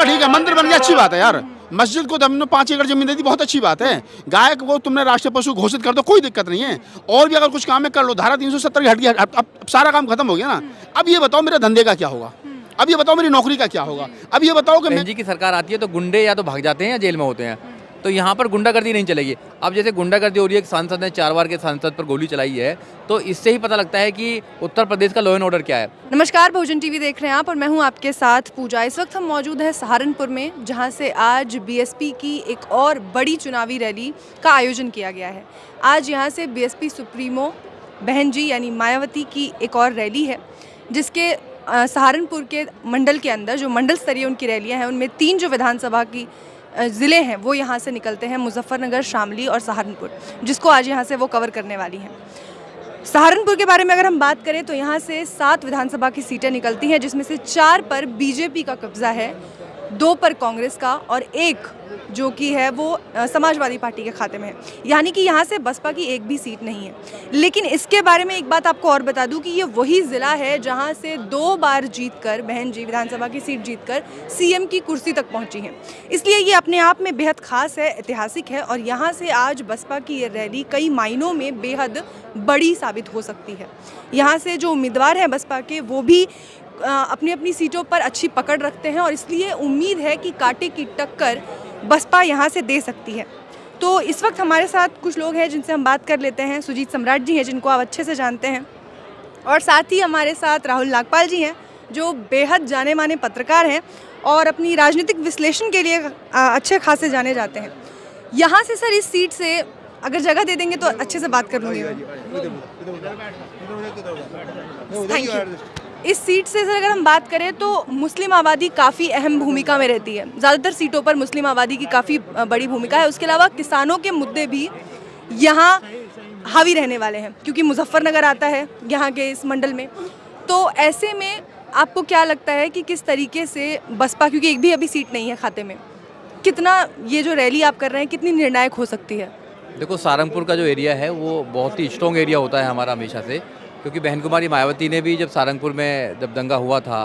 चलो ठीक है, मंदिर बन गया, अच्छी बात है यार। मस्जिद को तुमने 5 एकड़ जमीन दे दी, बहुत अच्छी बात है। गाय को तुमने राष्ट्रीय पशु घोषित कर दो, कोई दिक्कत नहीं है। और भी अगर कुछ काम है कर लो, धारा 370 की हट गया, अब सारा काम खत्म हो गया ना। अब ये बताओ मेरे धंधे का क्या होगा, अब ये बताओ मेरी नौकरी का क्या होगा, अब ये बताओ कि बहन जी की सरकार आती है तो गुंडे या तो भाग जाते हैं या जेल में होते हैं, तो यहाँ पर गुंडागर्दी नहीं चलेगी। अब जैसे गुंडागर्दी हो रही है, एक सांसद ने 4 बार के सांसद पर गोली चलाई है, तो इससे ही पता लगता है कि उत्तर प्रदेश का लॉ एंड ऑर्डर क्या है। नमस्कार, बहुजन टीवी देख रहे हैं आप और मैं हूं आपके साथ पूजा। इस वक्त हम मौजूद हैं सहारनपुर में, जहां से आज बीएसपी की एक और बड़ी चुनावी रैली का आयोजन किया गया है। आज यहां से बीएसपी सुप्रीमो बहन जी यानी मायावती की एक और रैली है, जिसके सहारनपुर के मंडल के अंदर जो मंडल स्तरीय उनकी रैलियाँ हैं, उनमें 3 जो विधानसभा की ज़िले हैं वो यहाँ से निकलते हैं, मुजफ्फरनगर, शामली और सहारनपुर, जिसको आज यहाँ से वो कवर करने वाली हैं। सहारनपुर के बारे में अगर हम बात करें तो यहाँ से 7 विधानसभा की सीटें निकलती हैं, जिसमें से 4 पर बीजेपी का कब्जा है, 2 पर कांग्रेस का और 1 जो कि है वो समाजवादी पार्टी के खाते में है। यानी कि यहाँ से बसपा की एक भी सीट नहीं है। लेकिन इसके बारे में एक बात आपको और बता दूं कि ये वही ज़िला है जहाँ से 2 बार जीतकर बहन जी विधानसभा की सीट जीतकर सीएम की कुर्सी तक पहुँची हैं। इसलिए ये अपने आप में बेहद ख़ास है, ऐतिहासिक है और यहाँ से आज बसपा की ये रैली कई मायनों में बेहद बड़ी साबित हो सकती है। यहाँ से जो उम्मीदवार हैं बसपा के, वो भी अपनी अपनी सीटों पर अच्छी पकड़ रखते हैं और इसलिए उम्मीद है कि कांटे की टक्कर बसपा यहाँ से दे सकती है। तो इस वक्त हमारे साथ कुछ लोग हैं जिनसे हम बात कर लेते हैं। सुजीत सम्राट जी हैं, जिनको आप अच्छे से जानते हैं, और साथ ही हमारे साथ राहुल नागपाल जी हैं, जो बेहद जाने माने पत्रकार हैं और अपनी राजनीतिक विश्लेषण के लिए अच्छे खासे जाने जाते हैं। यहाँ से सर इस सीट से अगर जगह दे देंगे तो अच्छे से बात कर लूँगी मैं। Thank you. इस सीट से सर अगर हम बात करें तो मुस्लिम आबादी काफ़ी अहम भूमिका में रहती है। ज़्यादातर सीटों पर मुस्लिम आबादी की काफ़ी बड़ी भूमिका है। उसके अलावा किसानों के मुद्दे भी यहाँ हावी रहने वाले हैं, क्योंकि मुजफ्फरनगर आता है यहाँ के इस मंडल में। तो ऐसे में आपको क्या लगता है कि किस तरीके से बसपा, क्योंकि एक भी अभी सीट नहीं है खाते में, कितना ये जो रैली आप कर रहे हैं कितनी निर्णायक हो सकती है? देखो, सहारनपुर का जो एरिया है वो बहुत ही स्ट्रॉन्ग एरिया होता है हमारा हमेशा से, क्योंकि बहन कुमारी मायावती ने भी जब सहारनपुर में जब दंगा हुआ था,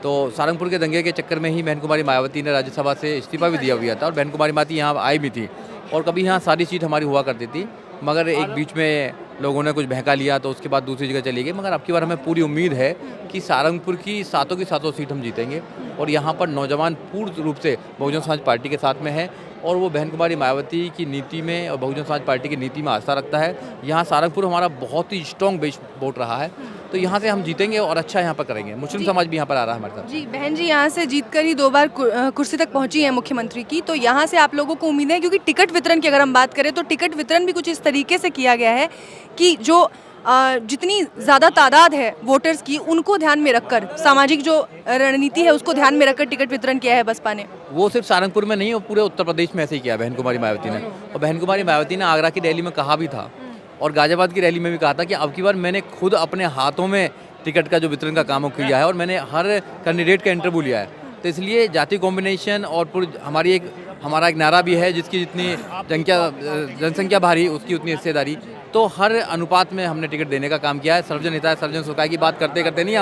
तो सहारनपुर के दंगे के चक्कर में ही बहन कुमारी मायावती ने राज्यसभा से इस्तीफा भी दिया हुआ था और बहन कुमारी मायावती यहाँ आई भी थी और कभी यहाँ सारी सीट हमारी हुआ करती थी, मगर एक बीच में लोगों ने कुछ बहका लिया तो उसके बाद दूसरी जगह चली गई। मगर अब की बार हमें पूरी उम्मीद है कि सहारनपुर की 7 की 7 सीट हम जीतेंगे और यहाँ पर नौजवान पूर्ण रूप से बहुजन समाज पार्टी के साथ में है और वो बहन कुमारी मायावती की नीति में और बहुजन समाज पार्टी की नीति में आस्था रखता है। यहाँ सहारनपुर हमारा बहुत ही स्ट्रॉन्ग बेस वोट रहा है, तो यहाँ से हम जीतेंगे और अच्छा यहाँ पर करेंगे। मुस्लिम समाज भी यहाँ पर आ रहा है हमारे साथ। जी, बहन जी यहाँ से जीतकर ही 2 बार कुर्सी तक पहुँची है मुख्यमंत्री की, तो यहाँ से आप लोगों को उम्मीद है, क्योंकि टिकट वितरण की अगर हम बात करें तो टिकट वितरण भी कुछ इस तरीके से किया गया है कि जो जितनी ज़्यादा तादाद है वोटर्स की, उनको ध्यान में रखकर, सामाजिक जो रणनीति है उसको ध्यान में रखकर टिकट वितरण किया है बसपा ने। वो सिर्फ सहारनपुर में नहीं, वो पूरे उत्तर प्रदेश में ऐसे ही किया बहन कुमारी मायावती ने। और बहन कुमारी मायावती ने आगरा की रैली में कहा भी था और गाजियाबाद की रैली में भी कहा था कि अब की बार मैंने खुद अपने हाथों में टिकट का जो वितरण का काम किया है और मैंने हर कैंडिडेट का इंटरव्यू लिया है। तो इसलिए जाति कॉम्बिनेशन और हमारा एक नारा भी है, जिसकी जितनी जनसंख्या भारी उसकी उतनी हिस्सेदारी, तो हर अनुपात में हमने टिकट देने का काम किया है। सर्वजन हिताय सर्वजन सुखाय की बात करते करते नहीं,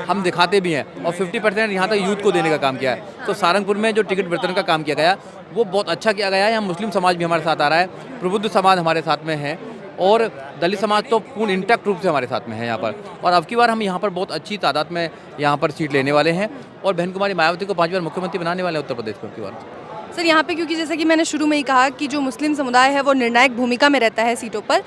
हम दिखाते भी हैं और 50% यहाँ तक यूथ को देने का काम किया है। तो सहारनपुर में जो टिकट वितरण का काम किया गया वो बहुत अच्छा किया गया है। यहाँ मुस्लिम समाज भी हमारे साथ आ रहा है, प्रबुद्ध समाज हमारे साथ में है और दलित समाज तो पूर्ण इंटैक्ट रूप से हमारे साथ में है यहाँ पर। और अब की बार हम यहाँ पर बहुत अच्छी तादाद में यहाँ पर सीट लेने वाले हैं और बहन कुमारी मायावती को 5 बार मुख्यमंत्री बनाने वाले हैं उत्तर प्रदेश में अब की बार। सर यहाँ पे क्योंकि जैसे कि मैंने शुरू में ही कहा कि जो मुस्लिम समुदाय है वो निर्णायक भूमिका में रहता है सीटों पर,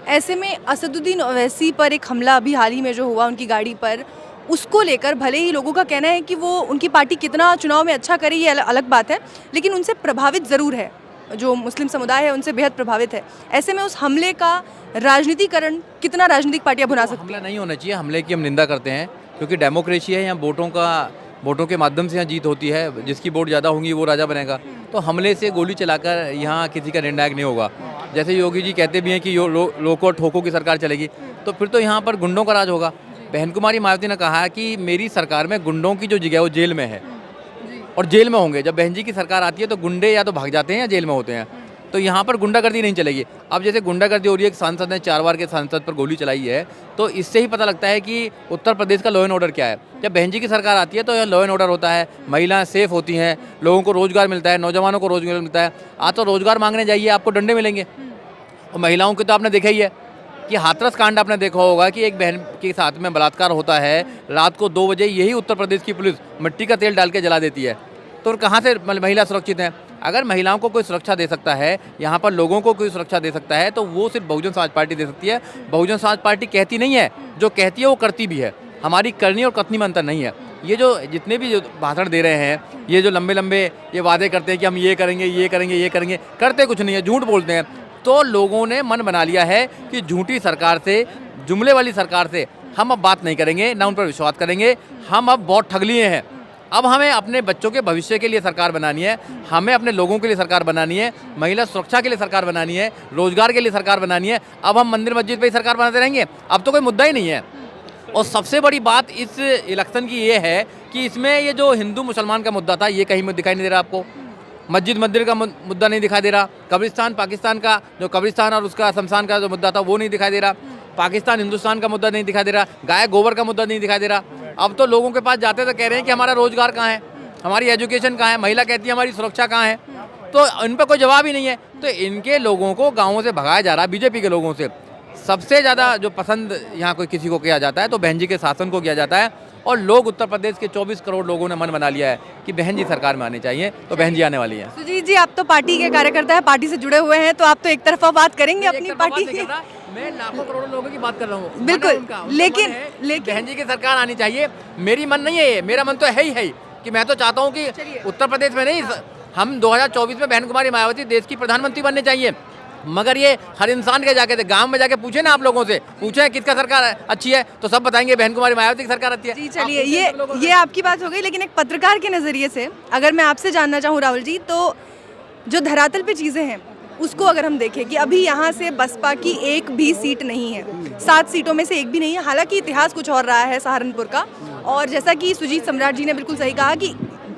ऐसे में असदुद्दीन ओवैसी पर एक हमला अभी हाल ही में जो हुआ उनकी गाड़ी पर, उसको लेकर भले ही लोगों का कहना है कि वो उनकी पार्टी कितना चुनाव में अच्छा करे ये अलग बात है, लेकिन उनसे प्रभावित ज़रूर है, जो मुस्लिम समुदाय है उनसे बेहद प्रभावित है। ऐसे में उस हमले का राजनीतिकरण कितना राजनीतिक पार्टियां भुना सकती हैं? हमला नहीं होना चाहिए, हमले की हम निंदा करते हैं, क्योंकि डेमोक्रेसी है, यहाँ वोटों के माध्यम से यहाँ जीत होती है, जिसकी वोट ज़्यादा होंगी वो राजा बनेगा। तो हमले से गोली चलाकर यहाँ किसी का निर्णायक नहीं होगा। जैसे योगी जी कहते भी हैं कि लोको ठोको की सरकार चलेगी, तो फिर तो यहाँ पर गुंडों का राज होगा। बहन कुमारी मायावती ने कहा है कि मेरी सरकार में गुंडों की जो जगह वो जेल में है और जेल में होंगे। जब बहन जी की सरकार आती है तो गुंडे या तो भाग जाते हैं या जेल में होते हैं, तो यहाँ पर गुंडागर्दी नहीं चलेगी। अब जैसे गुंडागर्दी हो रही है, एक सांसद ने 4 बार के सांसद पर गोली चलाई है, तो इससे ही पता लगता है कि उत्तर प्रदेश का लॉ एंड ऑर्डर क्या है। जब बहन जी की सरकार आती है तो यह लॉ एंड ऑर्डर होता है, महिलाएं सेफ होती हैं, लोगों को रोजगार मिलता है, नौजवानों को रोजगार मिलता है। आज तो रोजगार मांगने जाइए आपको डंडे मिलेंगे। और महिलाओं की तो आपने देखा ही है कि हाथरस कांड आपने देखा होगा कि एक बहन के साथ में बलात्कार होता है, रात को 2 बजे यही उत्तर प्रदेश की पुलिस मिट्टी का तेल डाल के जला देती है। तो कहाँ से महिला सुरक्षित है? अगर महिलाओं को कोई सुरक्षा दे सकता है, यहाँ पर लोगों को कोई सुरक्षा दे सकता है, तो वो सिर्फ बहुजन समाज पार्टी दे सकती है। बहुजन समाज पार्टी कहती नहीं है, जो कहती है वो करती भी है। हमारी करनी और कथनी में अंतर नहीं है। ये जो जितने भी जो भाषण दे रहे हैं, ये जो लंबे लंबे ये वादे करते हैं कि हम ये करेंगे, ये करेंगे, ये करेंगे, करते कुछ नहीं है, झूठ बोलते हैं। तो लोगों ने मन बना लिया है कि झूठी सरकार से, जुमले वाली सरकार से हम अब बात नहीं करेंगे, ना उन पर विश्वास करेंगे। हम अब बहुत ठग लिए हैं। अब हमें अपने बच्चों के भविष्य के लिए सरकार बनानी है, हमें अपने लोगों के लिए सरकार बनानी है, महिला सुरक्षा के लिए सरकार बनानी है, रोजगार के लिए सरकार बनानी है। अब हम मंदिर मस्जिद पे ही सरकार बनाते रहेंगे? अब तो कोई मुद्दा ही नहीं है। और सबसे बड़ी बात इस इलेक्शन की ये है कि इसमें ये जो हिंदू मुसलमान का मुद्दा था, ये कहीं में दिखाई नहीं दे रहा आपको। मस्जिद मंदिर का मुद्दा नहीं दिखाई दे रहा। कब्रिस्तान पाकिस्तान का जो कब्रिस्तान और उसका शमशान का जो मुद्दा था वो नहीं दिखाई दे रहा। पाकिस्तान हिंदुस्तान का मुद्दा नहीं दिखाई दे रहा। गाय गोबर का मुद्दा नहीं दिखाई दे रहा। अब तो लोगों के पास जाते तो कह रहे हैं कि हमारा रोजगार कहाँ है, हमारी एजुकेशन कहाँ है, महिला कहती है हमारी सुरक्षा कहाँ है। तो इन पर कोई जवाब ही नहीं है। तो इनके लोगों को गाँवों से भगाया जा रहा है। बीजेपी के लोगों से सबसे ज़्यादा जो पसंद यहाँ कोई किसी को किया जाता है तो बहन जी के शासन को किया जाता है। और लोग उत्तर प्रदेश के 24 करोड़ लोगों ने मन बना लिया है कि बहन जी सरकार में आनी चाहिए, तो बहन जी आने वाली है। सुजीत जी, आप तो पार्टी के कार्यकर्ता है, पार्टी से जुड़े हुए हैं, तो आप तो एक तरफा बात करेंगे अपनी पार्टी की। मैं लाखों करोड़ों लोगों की बात कर रहा हूँ। बिल्कुल, लेकिन बहन जी की सरकार आनी चाहिए। मेरी मन नहीं है ये, मेरा मन तो है ही कि मैं तो चाहता हूँ कि उत्तर प्रदेश में नहीं, हम 2024 में बहन कुमारी मायावती देश की प्रधानमंत्री बनने चाहिए। मगर ये हर इंसान के जाके गांव में जाके पूछे ना, आप लोगों से पूछे किसका सरकार अच्छी है, तो सब बताएंगे बहन कुमारी मायावती की सरकार अच्छी है। जी चलिए, ये आपकी बात हो गई। लेकिन एक पत्रकार के नज़रिए से अगर मैं आपसे जानना चाहूँ राहुल जी, तो जो धरातल पे चीज़ें हैं उसको अगर हम देखें कि अभी यहाँ से बसपा की एक भी सीट नहीं है, 7 सीटों में से एक भी नहीं है। हालांकि इतिहास कुछ और रहा है सहारनपुर का, और जैसा कि सुजीत सम्राट जी ने बिल्कुल सही कहा कि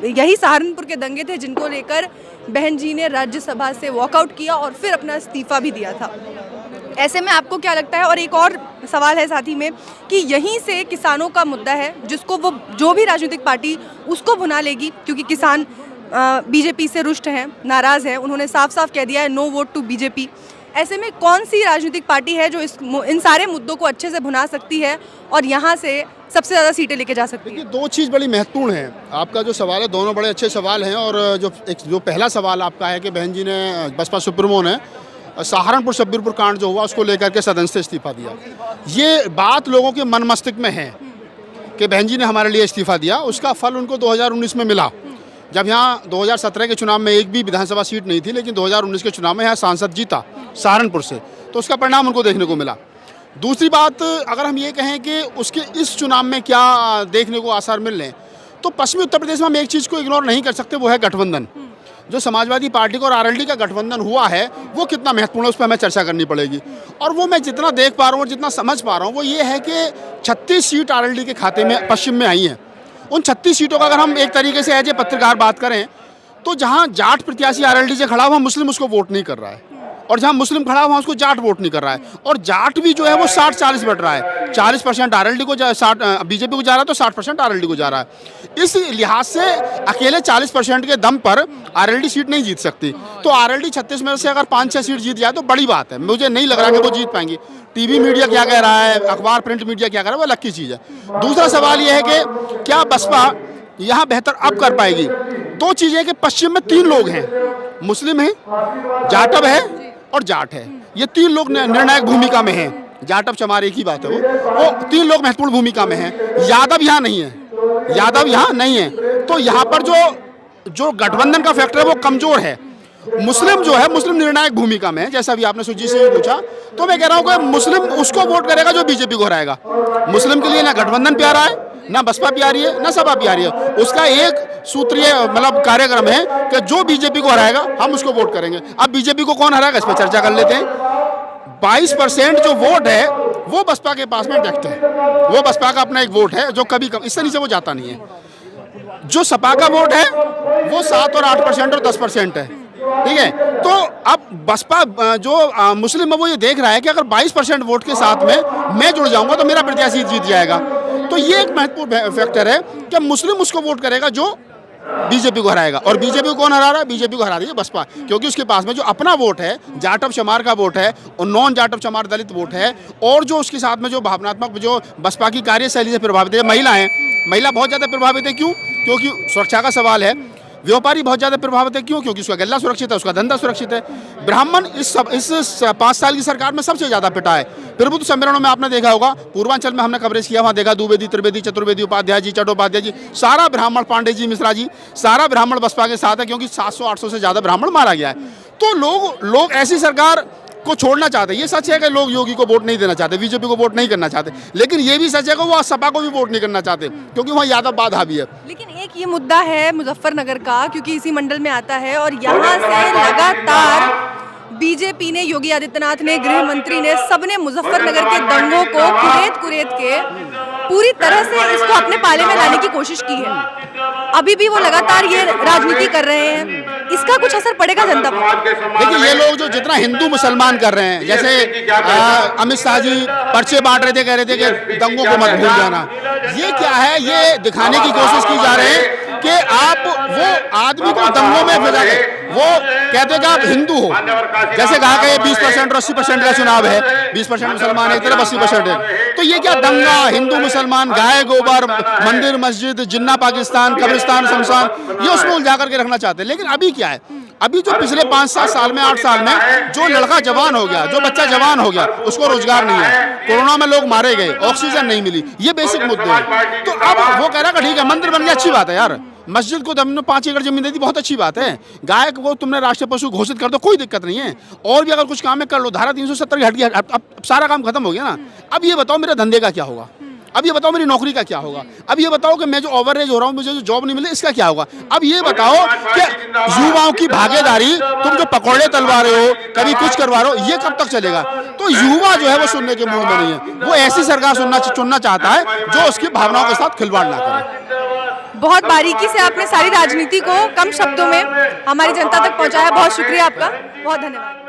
यही सहारनपुर के दंगे थे जिनको लेकर बहन जी ने राज्यसभा से वॉकआउट किया और फिर अपना इस्तीफा भी दिया था। ऐसे में आपको क्या लगता है, और एक और सवाल है साथ ही में, कि यहीं से किसानों का मुद्दा है जिसको वो जो भी राजनीतिक पार्टी उसको भुना लेगी, क्योंकि किसान बीजेपी से रुष्ट हैं, नाराज़ हैं, उन्होंने साफ साफ कह दिया है नो वोट टू बीजेपी। ऐसे में कौन सी राजनीतिक पार्टी है जो इन सारे मुद्दों को अच्छे से भुना सकती है और यहाँ से सबसे ज़्यादा सीटें लेके जा सकती है? देखिए, 2 चीज़ बड़ी महत्वपूर्ण है। आपका जो सवाल है, दोनों बड़े अच्छे सवाल हैं। और जो पहला सवाल आपका है कि बहन जी ने, बसपा सुप्रीमो ने सहारनपुर शब्बीरपुर कांड जो हुआ उसको लेकर के सदन से इस्तीफा दिया, ये बात लोगों के मन मस्तिष्क में है कि बहन जी ने हमारे लिए इस्तीफा दिया। उसका फल उनको 2019 में मिला, जब यहाँ 2017 के चुनाव में एक भी विधानसभा सीट नहीं थी, लेकिन 2019 के चुनाव में यहाँ सांसद जीता सहारनपुर से, तो उसका परिणाम उनको देखने को मिला। दूसरी बात, अगर हम ये कहें कि उसके इस चुनाव में क्या देखने को आसार मिल रहे हैं, तो पश्चिमी उत्तर प्रदेश में हम एक चीज़ को इग्नोर नहीं कर सकते, वो है गठबंधन। जो समाजवादी पार्टी का और आरएलडी का गठबंधन हुआ है वो कितना महत्वपूर्ण है, उस पर हमें चर्चा करनी पड़ेगी। और वो मैं जितना देख पा रहा हूँ और जितना समझ पा रहा हूँ वो ये है कि 36 सीट आरएलडी के खाते में पश्चिम में आई हैं। उन 36 सीटों का अगर हम एक तरीके से एज ए पत्रकार बात करें, तो जहाँ जाट प्रत्याशी आरएलडी से खड़ा हुआ, मुस्लिम उसको वोट नहीं कर रहा है, और जहाँ मुस्लिम खड़ा हुआ उसको जाट वोट नहीं कर रहा है। और जाट भी जो है वो 60-40 बढ़ रहा है, 40% आरएलडी को, 60 बीजेपी को जा रहा है, तो 60% आरएलडी को जा रहा है। इस लिहाज से अकेले 40% के दम पर आरएलडी सीट नहीं जीत सकती। तो आरएलडी 36 में से अगर 5-6 सीट जीत जाए तो बड़ी बात है। मुझे नहीं लग रहा कि वो जीत पाएंगी। टीवी मीडिया क्या कह रहा है, अखबार प्रिंट मीडिया क्या कह रहा है, वो अलग की चीज़ है। दूसरा सवाल ये है कि क्या बसपा यहाँ बेहतर अब कर पाएगी? 2 चीज़ें कि पश्चिम में 3 लोग हैं, मुस्लिम है, जाटव है और जाट है। ये 3 लोग निर्णायक भूमिका में हैं। जाटव चमार एक ही बात है, वो 3 लोग महत्वपूर्ण भूमिका में हैं। यादव यहाँ नहीं है, यादव यहाँ नहीं है। तो यहाँ पर जो गठबंधन का फैक्टर है वो कमजोर है। मुस्लिम जो है, मुस्लिम निर्णायक भूमिका में है, जैसा भी आपने सुजीत से भी पूछा। तो मैं कह रहा हूँ कि मुस्लिम उसको वोट करेगा जो बीजेपी को हराएगा। मुस्लिम के लिए ना गठबंधन प्यारा है, ना बसपा प्यारी है, ना सपा प्यारी है। उसका एक सूत्रीय मतलब कार्यक्रम है कि जो बीजेपी को हराएगा हम उसको वोट करेंगे। अब बीजेपी को कौन हराएगा, इस पर चर्चा कर लेते हैं। 22% जो वोट है वो बसपा के पास में डायरेक्ट है, वो बसपा का अपना एक वोट है जो कभी इससे नीचे वो जाता नहीं है। जो सपा का वोट है वो 7 और 8% और 10% है। ठीक है। तो अब बसपा जो मुस्लिम है वो ये देख रहा है कि अगर 22% वोट के साथ में मैं जुड़ जाऊंगा तो मेरा प्रत्याशी जीत जाएगा। तो ये एक महत्वपूर्ण फैक्टर है कि मुस्लिम उसको वोट करेगा जो बीजेपी को हराएगा। और बीजेपी को कौन हरा रहा है? बीजेपी को हरा रही है बसपा, क्योंकि उसके पास में जो अपना वोट है, जाटव चमार का वोट है और नॉन जाटव चमार दलित वोट है, और जो उसके साथ में जो भावनात्मक जो बसपा की कार्यशैली से प्रभावित है, महिला है, महिला बहुत ज़्यादा प्रभावित है। क्यों? क्योंकि सुरक्षा का सवाल है। व्यापारी बहुत ज़्यादा प्रभावित है। क्यों? क्योंकि उसका गल्ला सुरक्षित है, उसका धंधा सुरक्षित है। ब्राह्मण इस 5 साल की सरकार में सबसे ज़्यादा पिटा है। प्रबुद्ध सम्मेलनों में आपने देखा होगा, पूर्वांचल में हमने कवरेज किया, वहाँ देखा द्विवेदी, त्रिवेदी, चतुर्वेदी, उपाध्याय जी, चट्टोपाध्याय जी, सारा ब्राह्मण, पांडे जी, मिश्रा जी, सारा ब्राह्मण बसपा के साथ है, क्योंकि 700-800 से ज़्यादा ब्राह्मण मारा गया है। तो लोग ऐसी सरकार को छोड़ना चाहते हैं। ये सच है कि लोग योगी को वोट नहीं देना चाहते, बीजेपी को वोट नहीं करना चाहते, लेकिन ये भी सच है कि वो सपा को भी वोट नहीं करना चाहते, क्योंकि वहाँ यादव बाद हावी है। लेकिन एक ये मुद्दा है मुजफ्फरनगर का, क्योंकि इसी मंडल में आता है और यहाँ से लगातार बीजेपी ने, योगी आदित्यनाथ ने, गृह मंत्री ने, सबने मुजफ्फरनगर के दंगों को कुरेद के पूरी तरह से इसको अपने पाले में लाने की कोशिश की है। अभी भी वो लगातार ये राजनीति कर रहे हैं, इसका कुछ असर पड़ेगा जनता पर? देखिए, ये लोग जो जितना हिंदू मुसलमान कर रहे हैं, जैसे अमित शाह जी पर्चे बांट रहे थे, कह रहे थे कि दंगों को मत भूल जाना, ये क्या है? ये दिखाने की कोशिश की जा रही है कि आप वो आदमी को दंगों में भेजा के, वो कहते हैं कि आप हिंदू हो। जैसे कहा कि 20% और 80% का चुनाव है, 20% मुसलमान है, तरफ 80% है। तो ये क्या दंगा, हिंदू मुसलमान, गाय गोबर, मंदिर मस्जिद, जिन्ना पाकिस्तान, कब्रिस्तान शमशान, ये उसमें उलझा करके रखना चाहते हैं। लेकिन अभी क्या है? अभी जो पिछले 5-7 साल में, 8 साल में जो लड़का जवान हो गया, जो बच्चा जवान हो गया, उसको रोजगार नहीं है, कोरोना में लोग मारे गए, ऑक्सीजन नहीं मिली, ये बेसिक मुद्दे हैं। तो अब वो कह रहा है कि ठीक है, मंदिर बन गया, अच्छी बात है यार, मस्जिद को तुमने 5 एकड़ जमीन दे दी, बहुत अच्छी बात है, गाय को तुमने राष्ट्रीय पशु घोषित कर दो, कोई दिक्कत नहीं है, और भी अगर कुछ काम है कर लो, धारा 370 हट गया, अब सारा काम खत्म हो गया ना। अब ये बताओ मेरे धंधे का क्या होगा? अब ये बताओ मेरी नौकरी का क्या होगा? अब ये बताओ कि मैं जो ओवरएज हो रहा हूँ, मुझे जो जॉब नहीं मिले, इसका क्या होगा? अब ये बताओ कि युवाओं की भागीदारी, तुम जो पकौड़े तलवा रहे हो, कभी कुछ करवा रहे हो, ये कब तक चलेगा? तो युवा जो है वो सुनने के मूड में नहीं है, वो ऐसी सरकार चुनना चाहता है जो उसकी भावनाओं के साथ खिलवाड़ ना करे। बहुत बारीकी से आपने सारी राजनीति को कम शब्दों में हमारी जनता तक पहुंचाया, बहुत शुक्रिया आपका, बहुत धन्यवाद।